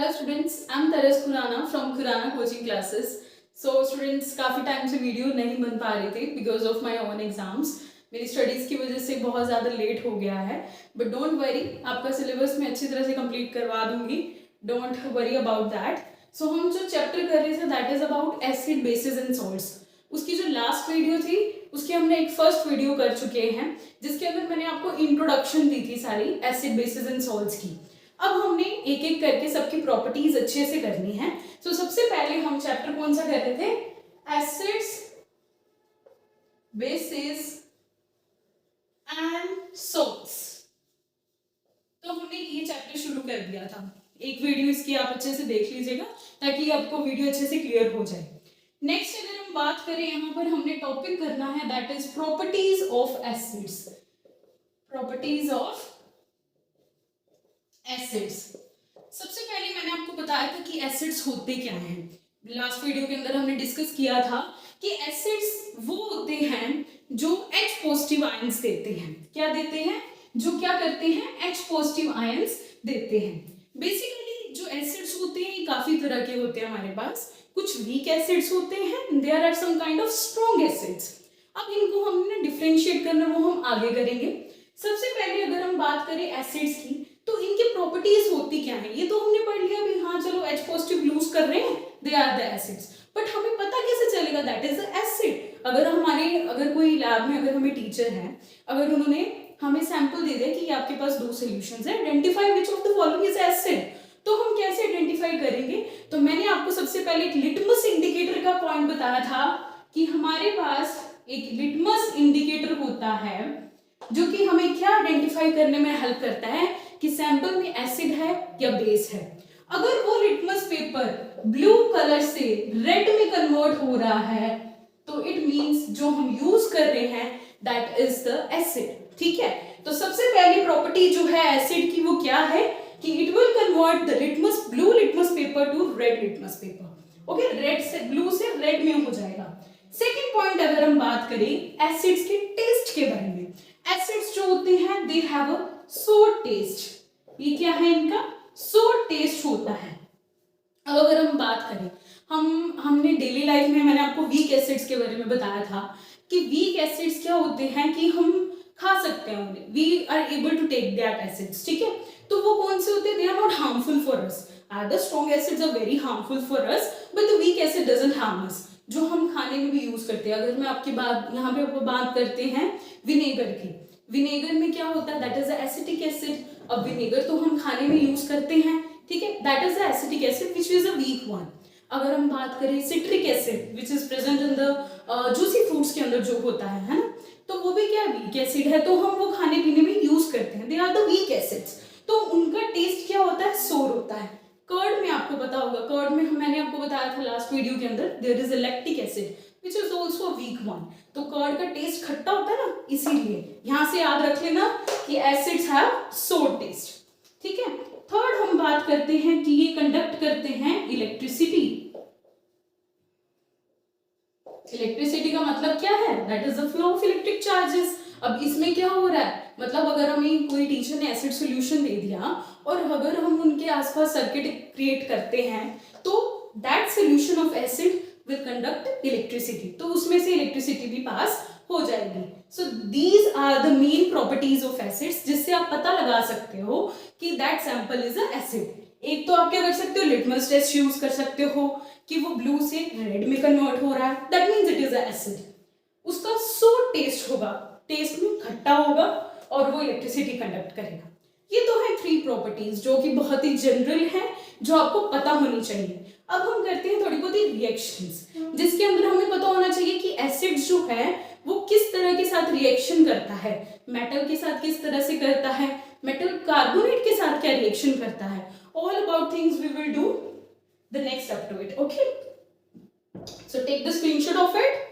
Hi students, I'm Taras Khurana from Khurana Coaching Classes. So students, काफ़ी time से video नहीं बन पा रही थी because of my own exams. मेरी स्टडीज़ की वजह से बहुत ज़्यादा लेट हो गया है. बट डोंट वरी, आपका सिलेबस मैं अच्छी तरह से कंप्लीट करवा दूंगी. Don't worry about that. So हम जो चैप्टर कर रहे थे that is about acid bases and salts. उसकी जो लास्ट वीडियो थी उसकी हमने एक फर्स्ट वीडियो कर चुके हैं जिसके अंदर मैंने आपको इंट्रोडक्शन दी थी सारी एसिड बेसिस एंड सॉल्ट्स की. अब हमने एक एक करके सबकी प्रॉपर्टीज अच्छे से करनी है. तो सबसे पहले हम चैप्टर कौन सा कर रहे थे? Acids bases and salts. तो हमने ये चैप्टर शुरू कर दिया था. एक वीडियो इसकी आप अच्छे से देख लीजिएगा ताकि आपको वीडियो अच्छे से क्लियर हो जाए. नेक्स्ट अगर हम बात करें, यहाँ पर हमने टॉपिक करना है that is properties of acids. Properties of acids. सबसे पहले मैंने आपको बताया था कि एसिड्स होते क्या हैं. लास्ट वीडियो के अंदर हमने डिस्कस किया था कि एसिड्स वो होते हैं जो H पॉजिटिव आयंस देते हैं. क्या देते हैं? जो क्या करते हैं? H पॉजिटिव आयंस देते हैं. बेसिकली जो एसिड्स होते हैं काफी तरह के होते हैं हमारे पास. कुछ वीक एसिड्स होते हैं, there are some kind of strong acids. अब इनको हमने डिफरेंशिएट करना वो हम आगे करेंगे. सबसे पहले अगर हम बात करें एसिड्स की तो इनकी प्रॉपर्टीज होती क्या है ये तो हमने पढ़ लिया भी. हाँ चलो H पॉजिटिव लूज कर रहे हैं, they are the acids. But हमें पता कैसे चलेगा दैट इज द एसिड? अगर कोई लैब में अगर हमें टीचर है, अगर उन्होंने हमें सैंपल दे दिया कि आपके पास दो सॉल्यूशंस है, identify which of the following is acid, तो हम कैसे आइडेंटिफाई करेंगे? तो मैंने आपको सबसे पहले एक लिटमस इंडिकेटर का पॉइंट बताया था कि हमारे पास एक लिटमस इंडिकेटर होता है जो कि हमें क्या आइडेंटिफाई करने में हेल्प करता है कि सैंपल में एसिड है या बेस है. अगर वो लिटमस पेपर ब्लू कलर से रेड में कन्वर्ट हो रहा है तो इट मींस जो हम यूज कर रहे हैं दैट इज द एसिड. ठीक है, तो सबसे पहली प्रॉपर्टी जो है एसिड की वो क्या है कि it will convert the litmus blue litmus paper two red litmus paper. Okay, red से ब्लू से रेड में हो जाएगा. सेकेंड पॉइंट अगर हम बात करें एसिड्स के टेस्ट के बारे में, एसिड्स जो होते हैं दे हैव अ सोर टेस्ट. ये क्या है? इनका सोर टेस्ट होता है. अब अगर हम बात करें, हमने डेली लाइफ में मैंने आपको वीक एसिड्स के बारे में बताया था कि वीक एसिड्स क्या होते हैं कि हम खा सकते हैं उन्हें, we are able to take that acids. ठीक है, तो वो कौन से होते हैं? They are not harmful for us. The strong acids are very harmful for us but the weak acid doesn't harm us. जो हम खाने में भी यूज करते हैं, अगर मैं आपकी बात यहाँ पे आपको बात करते हैं विनेगर की. विनेगर में क्या होता है? That is the acetic acid. अब विनेगर तो हम खाने में यूज करते हैं, ठीक है, that is the acetic acid which is a weak one. अगर हम बात करें citric acid which is present in the juicy fruits के अंदर जो होता है ना, तो वो भी क्या वीक एसिड है, तो हम वो खाने पीने में यूज करते हैं. They are the weak acids. तो उनका टेस्ट क्या होता है? सोर होता है. कर्ड में आपको पता होगा, कर्ड में मैंने आपको बताया था लास्ट वीडियो के अंदर, there is a lactic acid which is also a weak one. तो कर्ड का टेस्ट खट्टा होता है ना, इसीलिए यहां से याद रख लेना कि एसिड्स हैव सोर टेस्ट. ठीक है, थर्ड हम बात करते हैं कि ये कंडक्ट करते हैं इलेक्ट्रिसिटी. इलेक्ट्रिसिटी का मतलब क्या है? That is the flow of electric charges. अब इसमें क्या हो रहा है, मतलब अगर हमें कोई टीचर ने एसिड सॉल्यूशन दे दिया और अगर हम उनके आसपास सर्किट क्रिएट करते हैं तो that solution of acid will conduct electricity. तो उसमें से इलेक्ट्रिसिटी भी पास हो जाएगी. So these are the main properties of acids जिससे आप पता लगा सकते हो कि that sample is a acid. एक तो आप क्या कर सकते हो? लिटमस टेस्ट यूज कर सकते हो कि वो ब्लू से रेड में कन्वर्ट हो रहा है, that means it is a acid. उसका सोर टेस्ट होगा, टेस्ट में खट्टा होगा और वो इलेक्ट्रिसिटी कंडक्ट करेगा. ये तो है थ्री प्रॉपर्टीज जो कि बहुत ही जनरल है, जो आपको पता होनी चाहिए. अब हम करते हैं थोड़ी बहुत ही रिएक्शंस जिसके अंदर हमें पता होना चाहिए कि एसिड जो है वो किस तरह के साथ रिएक्शन करता है. मेटल के साथ किस तरह से करता है, मेटल कार्बोनेट के साथ क्या रिएक्शन करता है. All about things we will do the next up to it. Okay, so take the screenshot of it.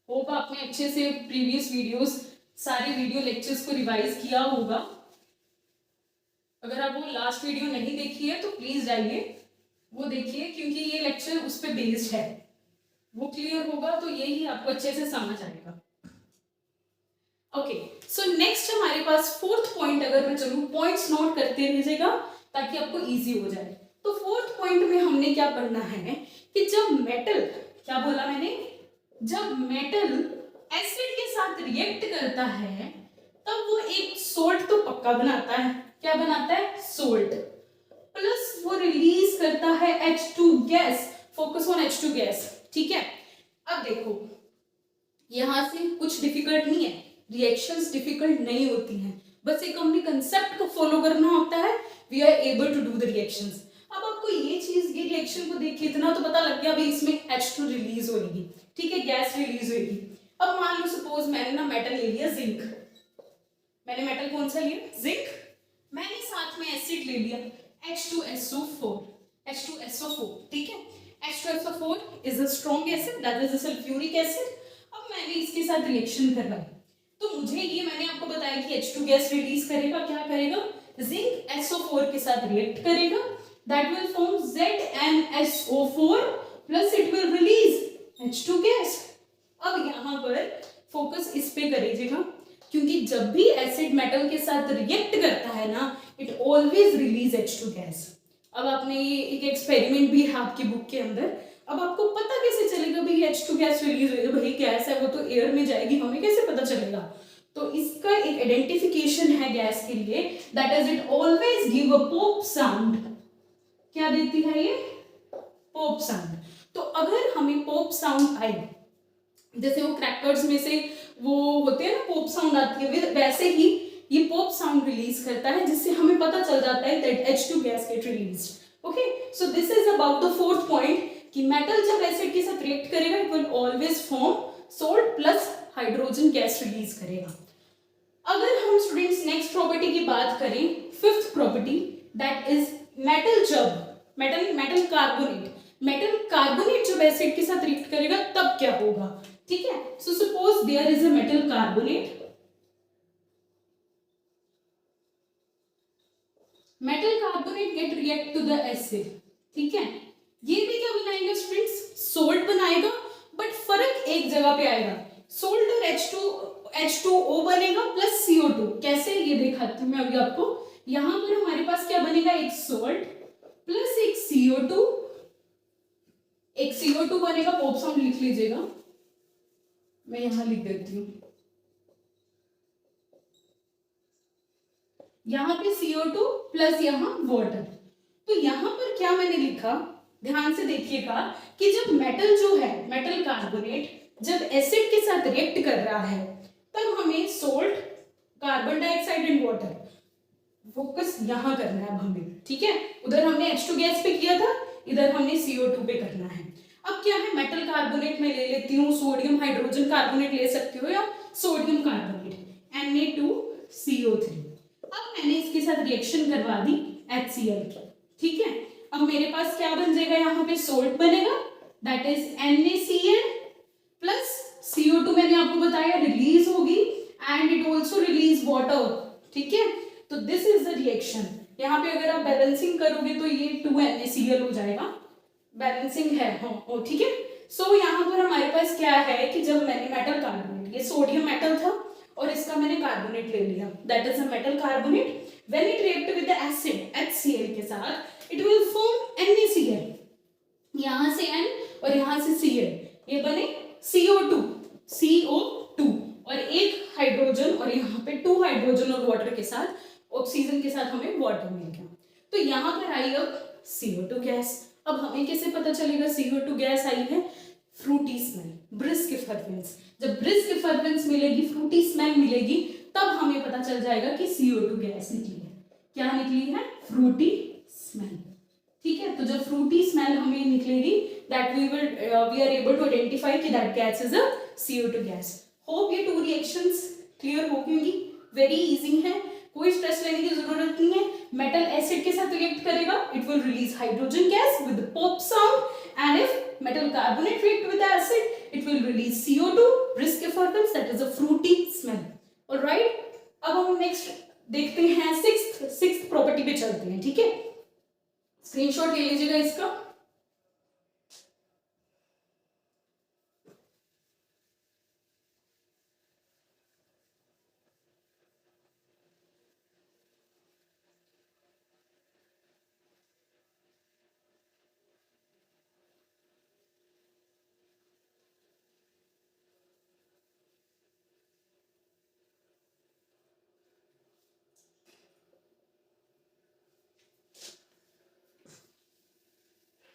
Hope आपने अच्छे से प्रीवियस वीडियोस सारे वीडियो लेक्चर्स को रिवाइज किया होगा. अगर आप वो लास्ट वीडियो नहीं देखी है तो प्लीज जाइए वो देखिए क्योंकि ये लेक्चर उस पर बेस्ड है. वो क्लियर होगा तो यही आपको अच्छे से समझ आएगा. ओके, सो नेक्स्ट हमारे पास फोर्थ पॉइंट, अगर मैं चलूँ पॉइंट्स नोट करते रहिएगा ताकि आपको इजी हो जाए। तो फोर्थ पॉइंट में हमने क्या पढ़ना है कि जब मेटल, क्या बोला मैंने, जब मेटल एसिड के साथ रिएक्ट करता है तब वो एक सोल्ट तो पक्का बनाता है। क्या बनाता है? सोल्ट। प्लस वो रिलीज करता है H2 gas. Focus on H2 gas, ठीक है। अब देखो यहां से कुछ डिफिकल्ट नहीं है, रिएक्शंस डिफिकल्ट नहीं होती हैं, बस एक हमने कंसेप्ट को फॉलो करना होता है, we are able to do the reactions. अब आपको ये चीज, ये रिएक्शन को देख के इतना तो पता लग गया भाई इसमें H2 रिलीज होगी, ठीक है, गैस रिलीज होगी। अब मान लो सपोज मैंने ना मेटल ले लिया जिंक, मैंने मेटल कौन सा लिया? जिंक। मैंने साथ में एसिड ले लिया H2SO4, H2SO4, ठीक है। H2SO4 is a strong acid, that is a sulphuric acid. अब मैंने इसके साथ रिएक्शन करवाई तो मुझे ये, मैंने आपको बताया कि H2 गैस रिलीज करेगा, क्या करेगा? जिंक SO4 के साथ रिएक्ट करेगा, that will form ZnSO4 plus it will release H2 gas. अब यहाँ पर फोकस इस पे करिएगा क्योंकि जब भी एसिड मेटल के साथ रिएक्ट करता है ना, it always release H2 gas. अब आपने ये एक एक्सपेरिमेंट भी है आपकी बुक के अंदर, अब आपको पता कैसे चलेगा भाई H2 गैस रिलीज होगी? भाई गैस है वो तो एयर में जाएगी, हमें कैसे पता चलेगा? तो इसका एक आइडेंटिफिकेशन है गैस के लिए, that is it always give a pop sound. क्या देती है ये? Pop sound. तो अगर हमें पॉप साउंड आए, जैसे वो क्रैकर्स में से वो होते हैं ना पॉप साउंड आती है, वैसे ही ये पॉप साउंड रिलीज करता है जिससे हमें पता चल जाता है that H2 gas get released. Okay, so this is about the fourth point कि मेटल जब एसिड के साथ रिएक्ट करेगा it will always form salt plus hydrogen gas release करेगा। अगर हम स्टूडेंट्स नेक्स्ट प्रॉपर्टी की बात करें, fifth property, that is metal जब मेटल कार्बोनेट जब एसिड के साथ रिएक्ट करेगा तब क्या होगा, ठीक है। So suppose there is a metal carbonate, gate react to the acid, ठीक है। ये भी क्या बनाएगा स्टूडेंट्स? सोल्ट बनाएगा, बट फर्क एक जगह पे आएगा, सोल्ट और H2O बनेगा प्लस CO2। कैसे, ये दिखाती हूं मैं अभी आपको। यहां पर हमारे पास क्या बनेगा? एक सोल्ट प्लस एक CO2, एक CO2 बनेगा, पॉप साउंड लिख लीजिएगा, मैं यहां लिख देती हूं, यहां पे CO2 प्लस यहां वाटर। तो यहां पर क्या मैंने लिखा, ध्यान से देखिएगा कि जब मेटल जो है, मेटल कार्बोनेट जब एसिड के साथ रिएक्ट कर रहा है तब हमें salt, carbon dioxide and water, focus यहां करना है अब हमें, ठीक है। उधर हमने H2 गैस पे किया था, इधर हमने CO2 पे करना है। अब क्या है, मेटल कार्बोनेट में ले लेती हूँ, सोडियम हाइड्रोजन कार्बोनेट ले सकती हो या सोडियम कार्बोनेट, Na2CO3। अब मैंने इसके साथ रिएक्शन करवा दी HCl की, ठीक है। अब मेरे पास क्या बन जाएगा, यहाँ पे सोल्ट बनेगा, that is NaCl plus CO2 मैंने आपको बताया रिलीज होगी and it also release water, ठीक है। तो दिस इज द रिएक्शन। यहाँ पे अगर आप बैलेंसिंग करोगे तो ये 2NaCl हो जाएगा, बैलेंसिंग है, हाँ ठीक है। सो यहाँ पर हमारे पास क्या है कि जब मैंने मेटल कार्बोनेट, ये सोडियम मेटल था और इसका मैंने कार्बोनेट ले लिया, that is a metal carbonate, when it react with the acid HCl के साथ इट विल फॉर्म NaCl, यहां से N और यहां से Cl, ये बने CO2 और एक हाइड्रोजन, और यहाँ पे 2 हाइड्रोजन और वाटर के साथ, ऑक्सीजन के साथ हमें वाटर मिल गया। तो यहाँ पर आई अब CO2 गैस। अब हमें कैसे पता चलेगा CO2 गैस आई है? Fruity smell, brisk effervescence. जब ब्रिस्क इफरवेंस मिलेगी, फ्रूटी स्मेल मिलेगी, तब हमें पता चल जाएगा कि CO2 गैस निकली है। क्या निकली है? फ्रूटी स्मेल, ठीक है। तो जब फ्रूटी स्मेल हमें निकलेगी, that we are able to identify कि that gas is a CO2 gas. Hope ये 2 रिएक्शंस क्लियर हो गई, वेरी इजी है, कोई स्ट्रेस लेने की जरूरत नहीं है। मेटल एसिड के साथ रिएक्ट करेगा, it will release hydrogen gas with pop sound, and if metal carbonate react with acid, it will release CO2, brisk effulgence, that is a fruity smell. Alright, अब हम नेक्स्ट देखते हैं sixth property पे चलते हैं, ठीक है। स्क्रीनशॉट ले लीजिएगा इसका।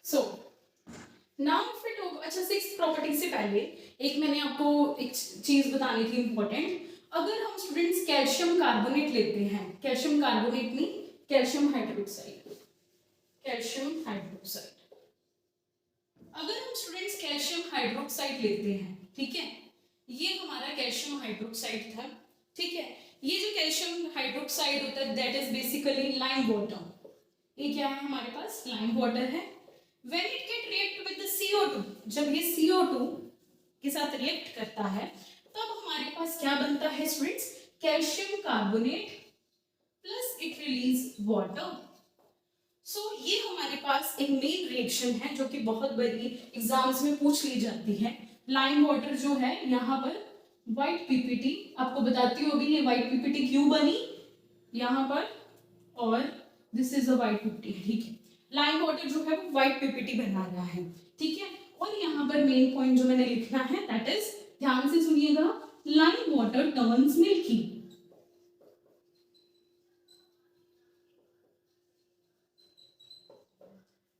सो नाउ फिर लोग, अच्छा सिक्स प्रॉपर्टी से पहले एक मैंने आपको एक चीज बतानी थी इंपॉर्टेंट। अगर हम स्टूडेंट्स कैल्शियम कार्बोनेट लेते हैं, कैल्शियम कार्बोनेट नहीं, कैल्शियम हाइड्रोक्साइड, कैल्शियम हाइड्रोक्साइड, अगर हम स्टूडेंट्स कैल्शियम हाइड्रोक्साइड लेते हैं, ठीक है, ये हमारा कैल्शियम हाइड्रोक्साइड था, ठीक है, ये जो कैल्शियम हाइड्रोक्साइड होता है that is basically lime water, ये क्या है हमारे पास, लाइम वाटर है। When it get react with the CO2, जब ये CO2 के साथ रिएक्ट करता है तब हमारे पास क्या बनता है students, calcium carbonate plus it release water. So ये हमारे पास एक मेन रिएक्शन है जो कि बहुत बड़ी एग्जाम्स में पूछ ली जाती है। लाइम वाटर जो है यहाँ पर व्हाइट पीपीटी आपको बताती हूँ अभी ये व्हाइट पीपीटी क्यों बनी यहाँ पर, और this is a white PPT, ठीक है, लाइम वाटर जो है वो व्हाइट पीपीटी बना रहा है, ठीक है। और यहाँ पर मेन पॉइंट जो मैंने लिखना है दैट इज, ध्यान से सुनिएगा, lime water turns milky.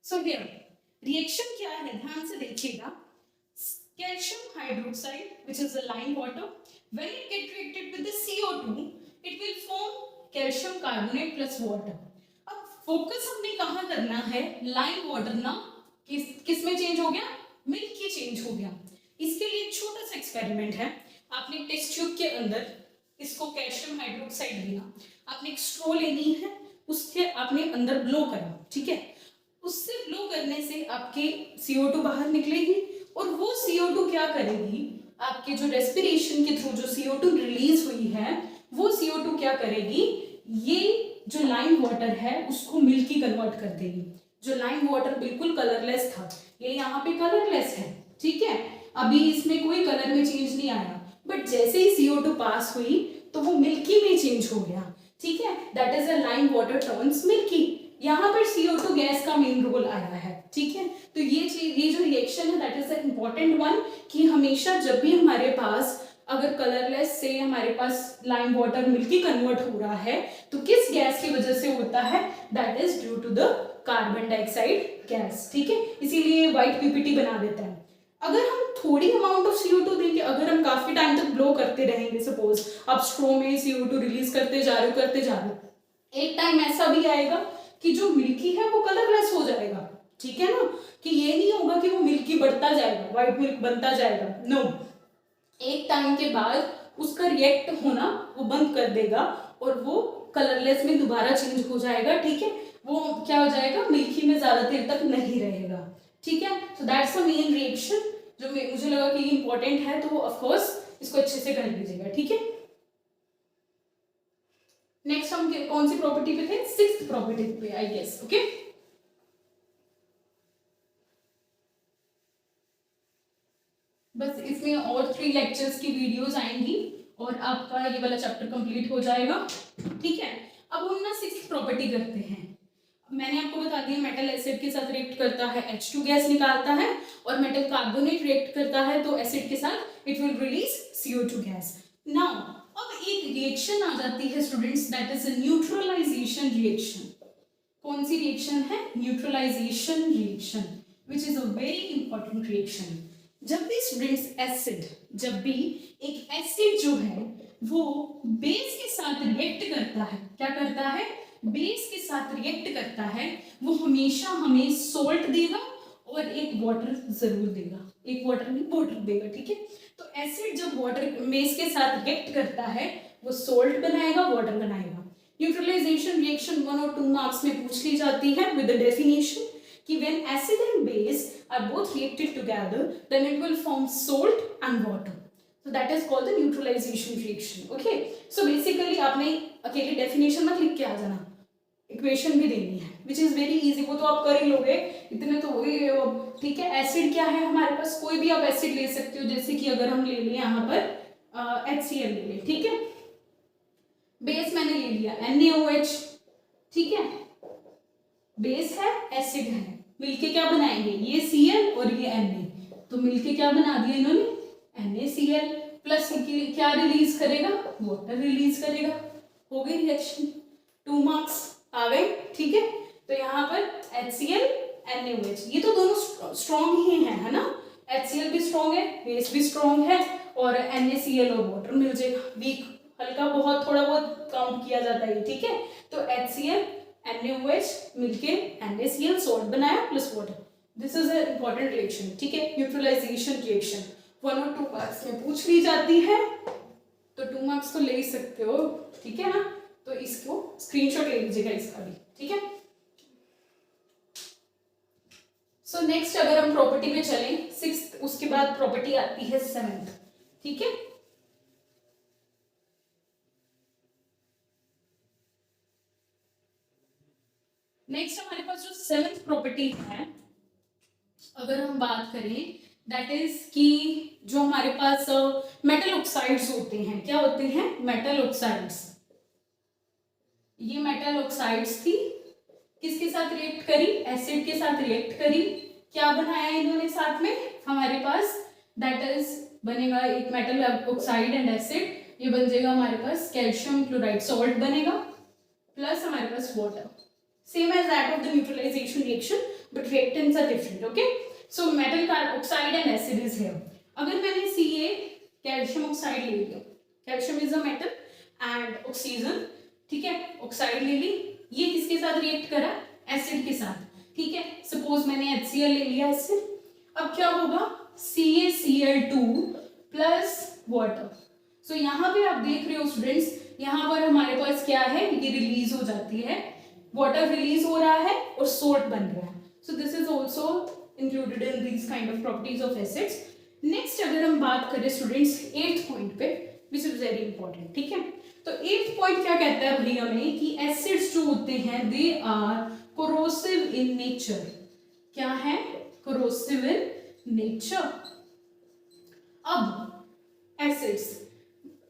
So here reaction क्या है, ध्यान से देखिएगा, calcium hydroxide which is a lime water, when it get reacted with the CO2 it will form calcium carbonate plus water. Focus हमने कहाँ करना है, लाइम वाटर ना किस में चेंज हो गया, मिल्की चेंज हो गया। इसके लिए एक छोटा सा एक्सपेरिमेंट है, आपने टेस्ट ट्यूब के अंदर इसको कैल्शियम हाइड्रोक्साइड लेना, आपने एक स्ट्रॉ लेनी है, उसके आपने अंदर ब्लो करा, ठीक है, उससे ब्लो करने से आपके CO2 बाहर निकलेगी और वो CO2 क्या करेगी, आपके जो रेस्पिरेशन के थ्रू जो CO2 रिलीज हुई है वो CO2 क्या करेगी, ये जो लाइम वाटर है उसको मिल्की कन्वर्ट कर देगी। जो लाइम वाटर बिल्कुल कलरलेस था ये यहाँ पे कलरलेस है, ठीक है, अभी इसमें कोई कलर में चेंज नहीं आया, बट जैसे ही CO2 पास हुई तो वो मिल्की में चेंज हो गया, ठीक है, that is a lime water turns milky. यहाँ पर CO2 गैस का मेन रोल आया है, ठीक है। तो ये जो रिएक्शन है that is the important one, कि हमेशा जब भी हमारे पास अगर कलरलेस से हमारे पास लाइम वाटर मिल्की कन्वर्ट हो रहा है तो किस गैस की वजह से होता है, that is due to the carbon dioxide gas, ठीक है, इसीलिए व्हाइट पीपीटी बना देता है। अगर हम थोड़ी अमाउंट ऑफ CO2 देंगे, अगर हम काफी टाइम तक ब्लो करते रहेंगे, सपोज आप स्ट्रो में CO2 रिलीज करते जा रहे हो, एक टाइम ऐसा भी आएगा कि जो मिल्की है वो कलरलेस हो जाएगा, ठीक है ना, कि ये नहीं होगा कि वो मिल्की बढ़ता जाएगा, व्हाइट मिल्क बनता जाएगा, नो, एक टाइम के बाद उसका रिएक्ट होना वो बंद कर देगा और वो कलरलेस में दोबारा चेंज हो जाएगा, ठीक है, वो क्या हो जाएगा, मिल्की में ज्यादा देर तक नहीं रहेगा, ठीक है। So that's the main reaction जो मुझे लगा कि इंपॉर्टेंट है, तो वो ऑफ कोर्स इसको अच्छे से कर लीजिएगा, ठीक है। नेक्स्ट हम कौन सी प्रॉपर्टी पे थे, सिक्स्थ प्रॉपर्टी पे आई गेस, ओके। बस इसमें और 3 लेक्चर्स की वीडियोस आएंगी और आपका ये वाला चैप्टर कंप्लीट हो जाएगा, ठीक है। अब हम ना सिक्स्थ प्रॉपर्टी करते हैं। मैंने आपको बता दिया मेटल एसिड के साथ रिएक्ट करता है H2 गैस निकालता है, और मेटल कार्बोनेट रिएक्ट करता है तो एसिड के साथ it will release CO2 gas. Now अब एक रिएक्शन आ जाती है students that is a neutralisation reaction. कौन सी रिएक्शन है, neutralisation reaction, which is a very important reaction. जब भी स्टूडेंट्स एसिड, जब भी एक एसिड जो है वो बेस के साथ रिएक्ट करता है, क्या करता है, बेस के साथ रिएक्ट करता है, वो हमेशा हमें सोल्ट देगा और एक वाटर जरूर देगा, एक वाटर नहीं वाटर देगा, ठीक है। तो एसिड जब वाटर बेस के साथ रिएक्ट करता है वो सोल्ट बनाएगा, वाटर बनाएगा। न्यूट्रलाइजेशन रिएक्शन 1 और 2 मार्क्स में पूछ ली जाती है विद द डेफिनेशन कि when acid and base are both reacted together then it will form salt and water, so that is called the neutralization reaction, okay। so basically आपने अकेले definition मत लिख के आ जाना, इक्वेशन भी देनी है which is very easy, वो तो आप कर ही लोगे, इतने तो हो ही गए अब, ठीक है। एसिड क्या है हमारे पास, कोई भी आप एसिड ले सकते हो, जैसे कि अगर हम ले लें यहाँ पर HCl ले लें, ठीक है, बेस मैंने ले लिया NaOH, ठीक है, बेस है एसिड है, मिलके क्या बनाएंगे, ये Cl और ये Na, तो मिलके क्या बना दिया इन्होंने NaCl, प्लस क्या रिलीज करेगा, वाटर रिलीज करेगा, हो गई रिएक्शन, 2 मार्क्स आ गए, ठीक है। तो यहाँ पर HCl NaOH, ये तो दोनों स्ट्रॉन्ग ही हैं, है ना। HCl भी स्ट्रॉन्ग है, बेस भी स्ट्रॉन्ग है, और NaCl और वाटर मिल जाएगा, वीक हल्का बहुत थोड़ा बहुत काउंट किया जाता है, ठीक है। तो HCl NaOH मिलके NaCl सॉल्ट बनाया plus water, this is a important reaction, ठीक है। न्यूट्रलाइजेशन रिएक्शन 1 और 2 मार्क्स में पूछ ली जाती है, तो 2 मार्क्स तो ले ही सकते हो, ठीक है ना। तो इसको स्क्रीनशॉट ले लीजिएगा इसका भी, ठीक है। सो नेक्स्ट अगर हम प्रॉपर्टी में चलें 6th, उसके बाद प्रॉपर्टी आती है 7th, ठीक है। नेक्स्ट हमारे पास जो 7th प्रॉपर्टी है, अगर हम बात करें, दैट इज कि जो हमारे पास मेटल ऑक्साइड्स होते हैं, क्या होते हैं, मेटल ऑक्साइड्स। ये मेटल ऑक्साइड्स थी, किसके साथ रिएक्ट करी, एसिड के साथ रिएक्ट करी, क्या बनाया इन्होंने साथ में हमारे पास, दैट इज बनेगा एक मेटल ऑक्साइड एंड एसिड, ये बन जाएगा हमारे पास कैल्शियम क्लोराइड सॉल्ट बनेगा, प्लस हमारे पास water, same as that of the neutralization reaction but reactants are different, okay. So metal oxide and acid is here. अगर मैंने Ca कैल्शियम ऑक्साइड ले लिया, calcium is a metal and oxygen, ठीक है, oxide ले ली, ये किसके साथ रिएक्ट करा, एसिड के साथ, ठीक है। सपोज मैंने HCl ले लिया इससे, अब क्या होगा, CaCl2 प्लस वाटर। सो यहाँ पे आप देख रहे हो स्टूडेंट्स, यहाँ पर हमारे पास क्या है, ये रिलीज हो जाती है, वाटर रिलीज हो रहा है और सोल्ट बन रहा है। सो this is also included in these kind of properties of acids. Next अगर हम बात करें स्टूडेंट्स 8th पॉइंट पे, विच इज वेरी इंपॉर्टेंट, ठीक है। तो 8th पॉइंट क्या कहता है भैया हमें कि एसिड्स जो होते हैं they are corrosive in nature, क्या है, कोरोसिव इन नेचर। अब एसिड्स,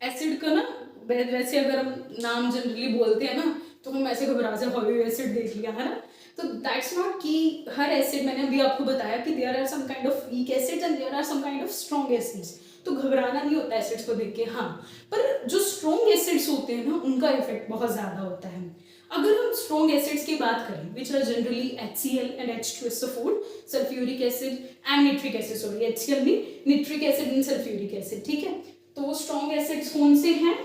एसिड का ना वैसे अगर हम नाम जनरली बोलते हैं ना तो हम ऐसे घबरा से हावी एसिड देख लिया, है ना। तो दैट्स नॉट कि हर एसिड, मैंने अभी आपको बताया कि there are some kind of weak acids and there are some kind of strong acids, तो घबराना नहीं होता एसिड्स को देख के, हाँ। पर जो स्ट्रॉन्ग एसिड्स होते हैं ना उनका इफेक्ट बहुत ज्यादा होता है। अगर हम स्ट्रॉन्ग एसिड्स की बात करें which are generally HCl and H2SO4, sulphuric acid and nitric acid, sorry HCl भी, nitric acid and sulphuric acid, ठीक है। तो वो स्ट्रॉन्ग एसिड्स कौन से हैं,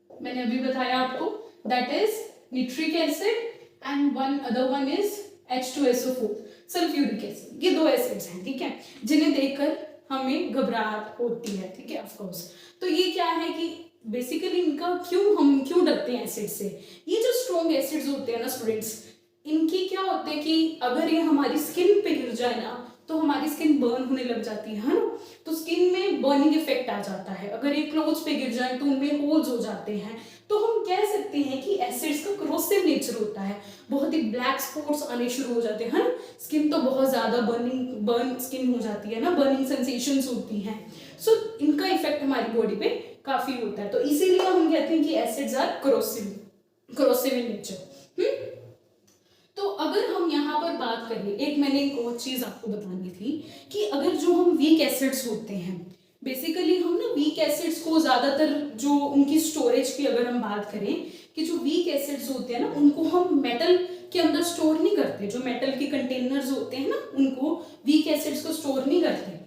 मैंने अभी बताया आपको, that is nitric acid and one other one is H2SO4, sulphuric acid. ये 2 एसिड्स हैं, ठीक है, जिन्हें देखकर हमें घबराहट होती है, ठीक है, ऑफ कोर्स। तो ये क्या है कि बेसिकली इनका हम क्यों डरते हैं एसिड से, ये जो स्ट्रॉन्ग एसिड्स होते हैं ना स्टूडेंट्स, इनकी क्या होते हैं कि अगर ये हमारी स्किन पे गिर जाए ना तो हमारी स्किन बर्न होने लग जाती है ना, तो स्किन में बर्निंग इफेक्ट आ जाता है। अगर ये क्लोथ्स पे गिर जाए तो उनमें होल्स हो जाते हैं, तो हम कह सकते हैं कि एसिड्स का कोरोसिव नेचर होता है, बहुत ही ब्लैक स्पॉट्स आने शुरू हो जाते हैं, स्किन तो बहुत ज्यादा बर्न स्किन हो जाती है ना, बर्निंग सेंसेशंस होती हैं। सो इनका इफेक्ट हमारी बॉडी पे काफी होता है, तो इसीलिए हम कहते हैं कि acids are corrosive in nature. तो अगर हम यहाँ पर बात करें, एक मैंने एक और चीज आपको बतानी थी कि अगर जो हम वीक एसिड्स होते हैं, बेसिकली हम ना वीक एसिड्स को ज्यादातर जो उनकी स्टोरेज की अगर हम बात करें कि जो वीक एसिड्स होते हैं ना उनको हम मेटल के अंदर स्टोर नहीं करते, जो मेटल के कंटेनर्स होते हैं ना उनको वीक एसिड्स को स्टोर नहीं करते।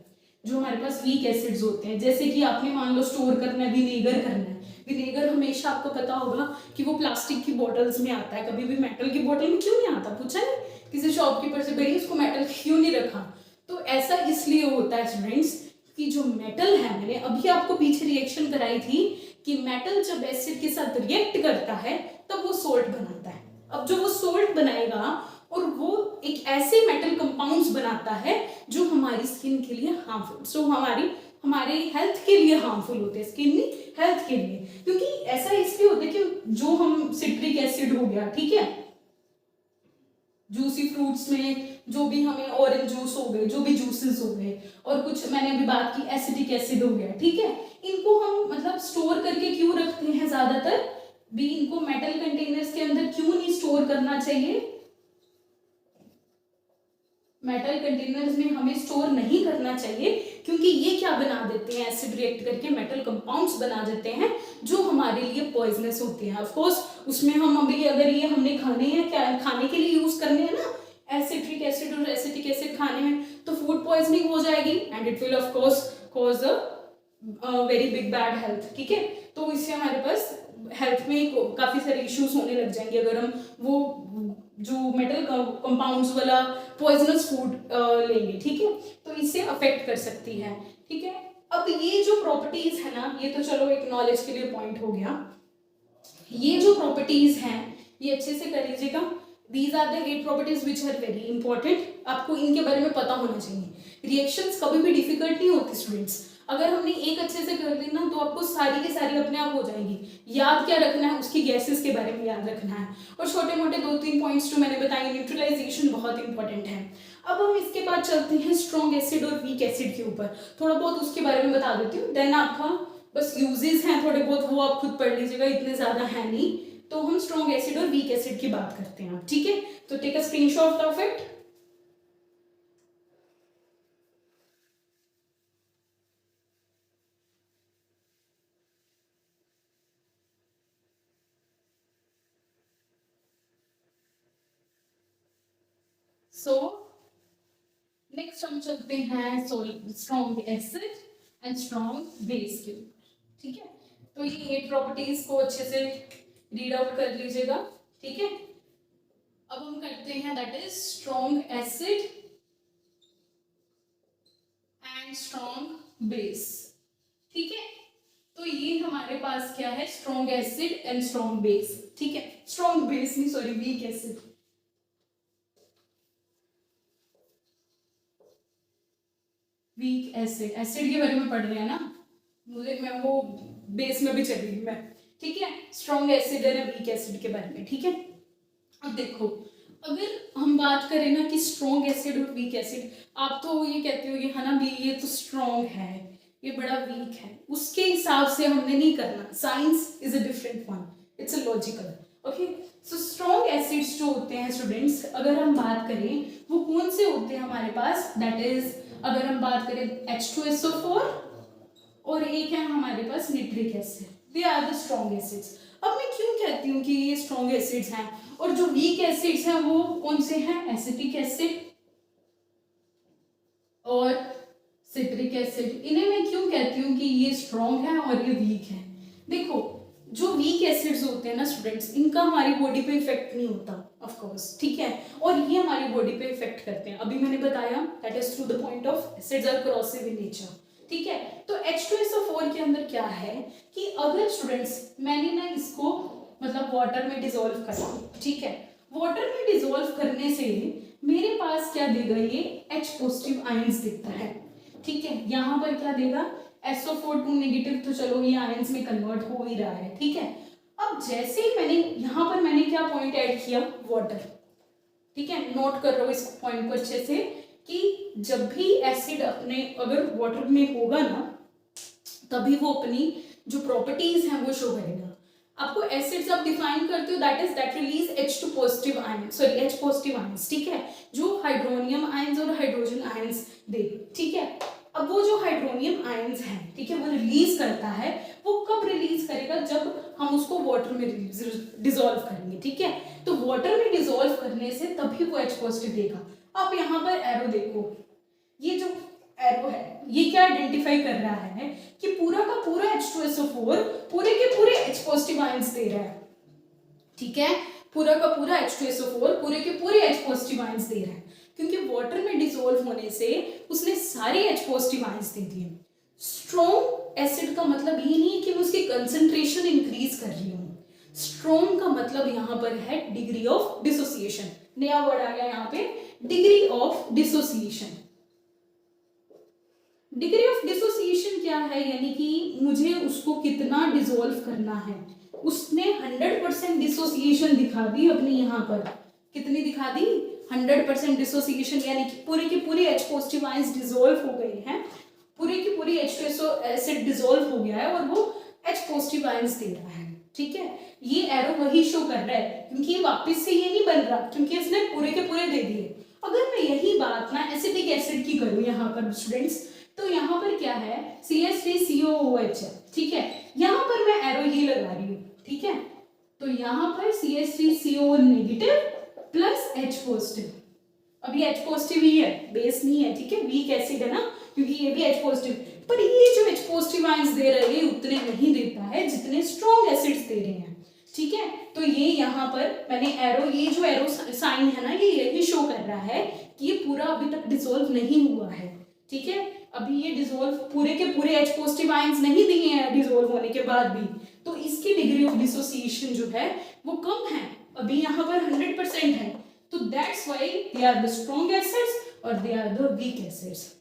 जो हमारे पास वीक एसिड्स होते हैं, जैसे कि आपने मान लो स्टोर करना है, विनेगर करना है, विनेगर हमेशा आपको पता होगा कि वो प्लास्टिक की बोटल्स में आता है, कभी भी मेटल की बोतल में क्यों नहीं आता, पूछा नहीं किसी शॉपकीपर से, भाई उसको मेटल क्यों नहीं रखा। तो ऐसा इसलिए होता है स्टूडेंट्स कि जो मेटल है, मैंने अभी आपको पीछे रिएक्शन कराई थी कि मेटल जब एसिड के साथ रिएक्ट करता है तब वो सोल्ट बनाता है। अब जो वो सोल्ट बनाएगा और वो एक ऐसे मेटल कंपाउंड्स बनाता है जो हमारी स्किन के लिए हार्मफुल, सो हमारे हेल्थ के लिए हार्मफुल होते हैं, स्किन हेल्थ के लिए। क्योंकि ऐसा इसलिए होता है कि जो हम सिट्रिक एसिड हो गया, ठीक है, जूसी फ्रूट्स में जो भी हमें ऑरेंज जूस हो गए, जो भी जूसेस हो गए, और कुछ मैंने अभी बात की एसिटिक एसिड हो गया, ठीक है, इनको हम मतलब स्टोर करके क्यों रखते हैं, ज्यादातर भी इनको मेटल कंटेनर्स के अंदर क्यों नहीं स्टोर करना चाहिए, मेटल कंटेनर्स में हमें स्टोर नहीं करना चाहिए, क्योंकि ये क्या बना देते हैं, एसिड रिएक्ट करके मेटल कंपाउंड्स बना देते हैं जो हमारे लिए पॉइजनस होते हैं। ऑफ कोर्स उसमें हम अभी अगर ये हमने खाने हैं क्या खाने के लिए यूज करने हैं ना एसिट्रिक एसिड और एसिटिक एसिड खाने में, तो फूड पॉइजनिंग हो जाएगी and it will of course cause a very big bad health. ठीक है, तो इससे हमारे पास हेल्थ में काफी सारे इश्यूज होने लग जाएंगे अगर हम वो जो मेटल कंपाउंड्स वाला पॉइजनस फूड लेंगे। ठीक है, तो इससे अफेक्ट कर सकती है। ठीक है, अब ये जो प्रॉपर्टीज है ना, ये तो चलो एक नॉलेज के लिए पॉइंट हो गया। ये जो प्रॉपर्टीज हैं ये अच्छे से कर लीजिएगा। These are the 8 properties which are very important, आपको इनके बारे में पता होना चाहिए। रिएक्शंस कभी भी डिफिकल्ट नहीं होती स्टूडेंट्स, अगर हमने एक अच्छे से कर ली ना तो आपको सारी की सारी अपने आप हो जाएंगी। याद क्या रखना है, उसकी गैसेस के बारे में याद रखना है, और छोटे मोटे 2-3 पॉइंट्स जो मैंने बताए, न्यूट्रलाइजेशन बहुत इंपॉर्टेंट है। अब हम इसके बाद चलते हैं स्ट्रॉन्ग एसिड और वीक एसिड के ऊपर, थोड़ा बहुत उसके बारे में बता देती हूँ, देन आपका बस यूजेस हैं थोड़े बहुत वो आप खुद पढ़ लीजिएगा, इतने ज्यादा है नहीं। तो हम स्ट्रॉन्ग एसिड और वीक एसिड की बात करते हैं। ठीक है, तो take a screenshot of it. So next हम चलते हैं strong acid and strong base के ऊपर। ठीक है, तो ये 8 प्रॉपर्टीज को अच्छे से रीड आउट कर लीजिएगा। ठीक है, अब हम करते हैं that is strong acid and strong base. ठीक है, तो ये हमारे पास क्या है, strong acid and strong base. ठीक है, स्ट्रॉन्ग बेस नहीं, sorry, weak acid. Weak acid, acid के बारे में पढ़ रहे हैं ना, मुझे मैं वो बेस में भी चली मैं। ठीक है, स्ट्रॉन्ग एसिड है वीक एसिड के बारे में। ठीक है, अब देखो अगर हम बात करें ना कि स्ट्रॉन्ग एसिड और वीक एसिड, आप तो ये कहते हो है ना भी ये तो स्ट्रॉन्ग है ये बड़ा वीक है, उसके हिसाब से हमने नहीं करना। Science is a different one, it's a logical. Okay, so strong acids जो होते हैं स्टूडेंट्स, अगर हम बात करें वो कौन से होते हैं हमारे पास, दैट इज अगर हम बात करें H2SO4 और एक है हमारे पास nitric acid, they are the strong acids. अब मैं क्यों कहती हूँ कि ये स्ट्रॉन्ग एसिड्स हैं, और जो वीक एसिड्स हैं वो कौन से हैं, एसिटिक एसिड और सिट्रिक एसिड। इन्हें मैं क्यों कहती हूँ कि ये स्ट्रॉन्ग है और ये वीक है। देखो जो वीक एसिड्स होते हैं ना स्टूडेंट्स, इनका हमारी बॉडी पे इफेक्ट नहीं होता ऑफ कोर्स। ठीक है, और ये हमारी बॉडी पे इफेक्ट करते हैं, अभी मैंने बताया that is through the point of acids are corrosive in nature. ठीक है, तो H2SO4 के अंदर क्या है कि अगर स्टूडेंट्स मैंने ना इसको मतलब वाटर में डिसॉल्व करा, ठीक है, वाटर में डिसॉल्व करने से मेरे पास क्या देगा, ये H पॉजिटिव आयंस देता है। ठीक है, यहाँ पर क्या देगा, SO4 2 नेगेटिव, तो चलो ये आयंस में कन्वर्ट हो ही रहा है। ठीक है, अब जैसे ही मैंने यहाँ पर मैंने क्या पॉइंट ऐड किया, वाटर। ठीक है, नोट कर रहा हूँ इस पॉइंट को अच्छे से कि जब भी एसिड अपने अगर वाटर में होगा ना तभी वो अपनी जो प्रॉपर्टीज हैं वो शो करेगा। आपको एसिड्स आप डिफाइन करते हो that is that release H2 positive ion, sorry H positive ions. ठीक है, जो हाइड्रोनियम आयंस और हाइड्रोजन आयंस दे। ठीक है, अब वो जो हाइड्रोनियम आयंस हैं, ठीक है, वो रिलीज करता है, वो कब रिलीज करेगा, जब हम उसको वाटर में डिसॉल्व करेंगे। ठीक है, तो वाटर में डिसॉल्व करने से तभी वो H पॉजिटिव देगा। आप यहाँ पर एरो देखो, ये जो एरो है ये क्या आइडेंटिफाई कर रहा है कि पूरा का पूरा H2SO4 पूरे के पूरे H पॉजिटिव आयंस दे रहा है। ठीक है, पूरा का पूरा H2SO4 पूरे के पूरे H पॉजिटिव आयंस दे रहा है, क्योंकि वाटर में डिसॉल्व होने से उसने सारे H पॉजिटिव आयंस दे दिए। स्ट्रॉन्ग एसिड का मतलब ये नहीं है कि मैं उसकी कंसंट्रेशन इंक्रीज कर रही हूँ, स्ट्रॉन्ग का मतलब यहाँ पर है डिग्री ऑफ डिसोसिएशन। नया वर्ड आ गया यहाँ पे, degree of dissociation. Degree of dissociation क्या है, यानी कि मुझे उसको कितना डिसॉल्व करना है। उसने 100% डिसोसिएशन दिखा दी अपनी, यहाँ पर कितनी दिखा दी, 100% डिसोसिएशन, यानी कि पूरे के पूरे H पॉजिटिव आयंस डिसॉल्व हो गए हैं, पूरे की पूरी H2SO एसिड डिसॉल्व हो गया है और वो H पॉजिटिव आयंस दे रहा है। ठीक है, ये एरो वही शो कर रहा है, क्योंकि वापस से ये नहीं बन रहा, क्योंकि इसने पूरे के पूरे दे दिए। अगर मैं यही बात ना एसिटिक एसिड की करूँ यहाँ पर स्टूडेंट्स, तो यहाँ पर क्या है, CH3COOH है। ठीक है, यहाँ पर मैं एरो ये लगा रही हूँ। ठीक है, तो यहाँ पर CH3CO negative plus H positive. अब ये H पॉजिटिव ही है, बेस नहीं है, ठीक है, वीक एसिड है ना, क्योंकि ये भी H पॉजिटिव। पर ये जो H पॉजिटिव आयंस दे रहा है ये उतने नहीं देता है जितने स्ट्रॉन्ग एसिड्स दे रहे हैं, ठीक है। तो ये यहाँ पर मैंने एरो, ये जो एरो साइन है ना, ये यही शो कर रहा है कि ये पूरा अभी तक डिसॉल्व नहीं हुआ है, ठीक है। अभी ये डिसॉल्व पूरे के पूरे H पॉजिटिव आयंस नहीं दिए हैं डिसॉल्व होने के बाद भी, तो इसकी डिग्री ऑफ डिसोसिएशन जो है वो कम है, अभी यहाँ पर 100% है। तो that's why they are the strong acids और they are the weak acids.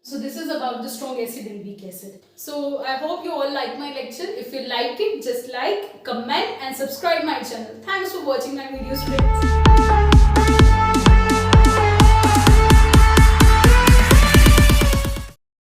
So this is about the strong acid and weak acid. So I hope you all like my lecture. If you like it, just like, comment and subscribe my channel. Thanks for watching my videos, friends.